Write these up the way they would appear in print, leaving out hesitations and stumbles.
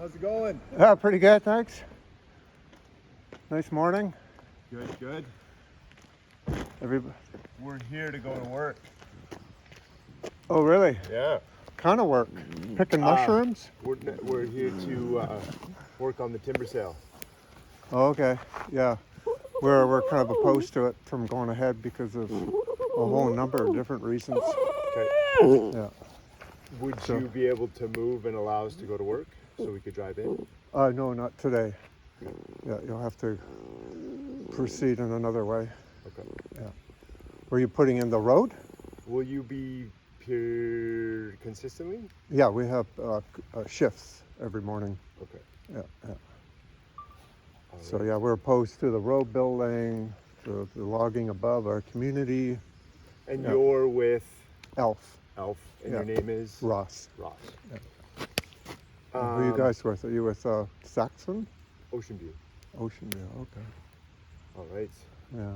How's it going? Pretty good, thanks. Nice morning. Good. Everybody. We're here to go to work. Oh, really? Yeah. Kind of work. Picking mushrooms? We're here to work on the timber sale. Oh, okay. Yeah. We're kind of opposed to it from going ahead because of a whole number of different reasons. Okay. Yeah. Would you be able to move and allow us to go to work so we could drive in? No, not today. Yeah, you'll have to proceed in another way. Okay. Yeah. Were you putting in the road? Will you be here consistently? Yeah, we have shifts every morning. Okay. Yeah. All So right. yeah, we're opposed to the road building, the logging above our community. And Yeah. you're with Elf. Elf, and Yeah. your name is? Ross. Ross. Yeah. Who are you guys with? Are you with Saxon? OceanView. OceanView, okay. All right. Yeah.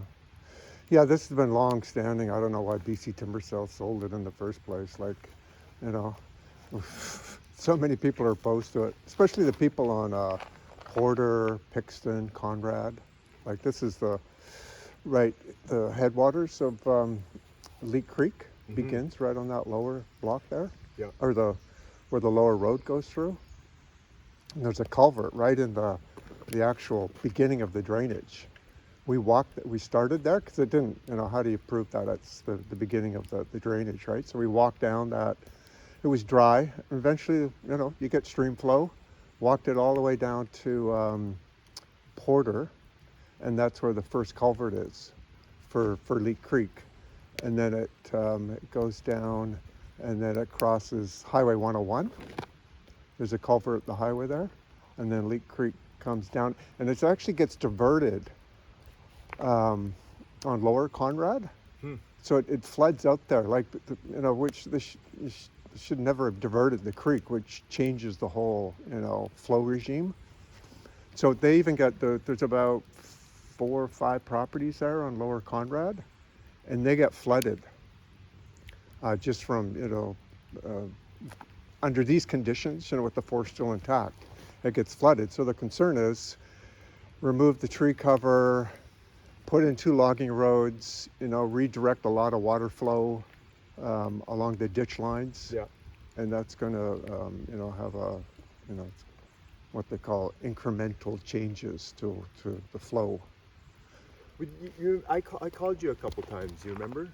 Yeah, this has been long standing. I don't know why BC Timber Sales sold it in the first place. Like, you know, so many people are opposed to it, especially the people on Porter, Pixton, Conrad. Like this is the headwaters of Leak Creek begins right on that lower block there. Yeah. Or where the lower road goes through. And there's a culvert right in the actual beginning of the drainage. We started there because it didn't, how do you prove that it's the beginning of the drainage, right? So we walked down that. It was dry. Eventually, you get stream flow. Walked it all the way down to Porter, and that's where the first culvert is for Leak Creek. And then it goes down, and then it crosses Highway 101. There's a culvert at the highway there, and then Leak Creek comes down, and it actually gets diverted on Lower Conrad. So it floods out there, like, which this should never have diverted the creek, which changes the whole, flow regime. So they even got there's about 4 or 5 properties there on Lower Conrad, and they get flooded just from, under these conditions, with the forest still intact, it gets flooded. So the concern is remove the tree cover, put in 2 logging roads, redirect a lot of water flow along the ditch lines. Yeah. And that's going to, have what they call incremental changes to the flow. I called you a couple times. You remember?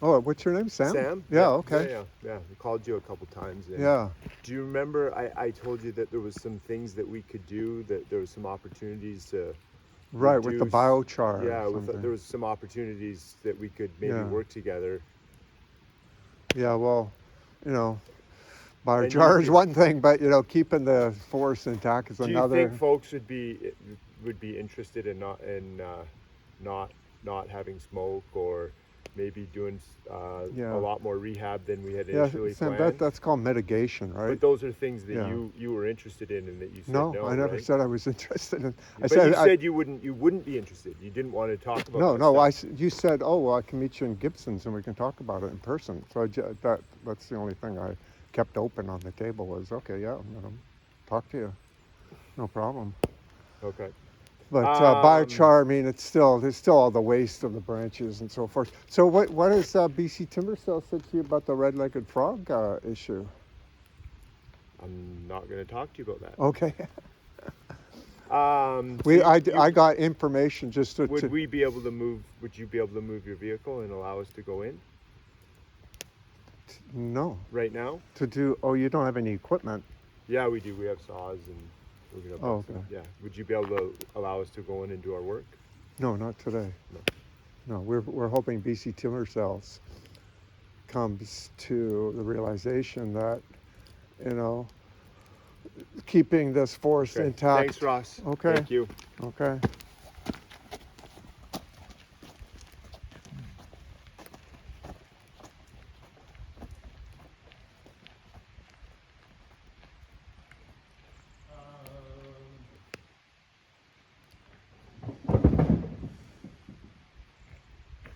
Oh, what's your name? Sam? Sam? Yeah, okay. Yeah. I called you a couple times. And Yeah. Do you remember I told you that there was some things that we could do, that there was some opportunities to Right, with the biochar. Yeah, there was some opportunities that we could maybe work together. Yeah, well, biochar is one thing, but keeping the forest intact is another. Do you think folks would be interested in not having smoke, or maybe doing a lot more rehab than we had initially Sam, planned? that's called mitigation, right? But those are things that you were interested in, and that you said no. No, I never said I was interested in. You said you wouldn't be interested. You didn't want to talk about. You said, oh well, I can meet you in Gibson's and we can talk about it in person. So that's the only thing I kept open on the table was, okay, yeah, I'm gonna talk to you, no problem. Okay. But biochar, I mean, there's still all the waste of the branches and so forth. So what has BC Timber Sales said to you about the red-legged frog issue? I'm not going to talk to you about that. Okay. I got information just to. Would we be able to move? Would you be able to move your vehicle and allow us to go in? No. Right now? To do? Oh, you don't have any equipment. Yeah, we do. We have saws and. Okay. Yeah. Would you be able to allow us to go in and do our work? No, not today. No, we're hoping BC Timber Sales comes to the realization that, keeping this forest intact. Thanks, Ross. Okay. Thank you. Okay.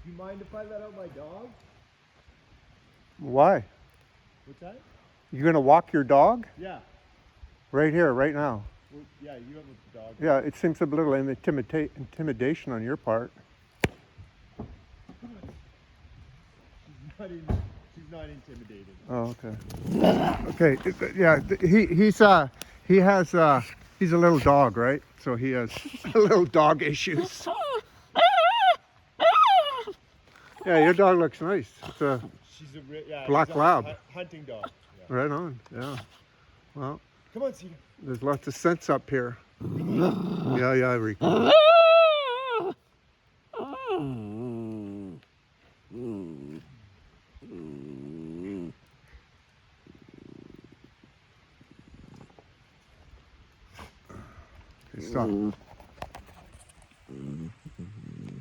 Do you mind if I let out my dog? Why? What's that? You gonna walk your dog? Yeah. Right here, right now. Well, yeah, you have a dog. Yeah, it seems a little intimidation on your part. She's not intimidated. Oh, okay. Okay, yeah, he's a little dog, right? So he has little dog issues. Yeah, your dog looks nice. It's a She's a black lab. Hunting dog. Yeah. Right on, yeah. Well, Come on, Cedar. there's lots of scents up here. Yeah, Rico. Stop.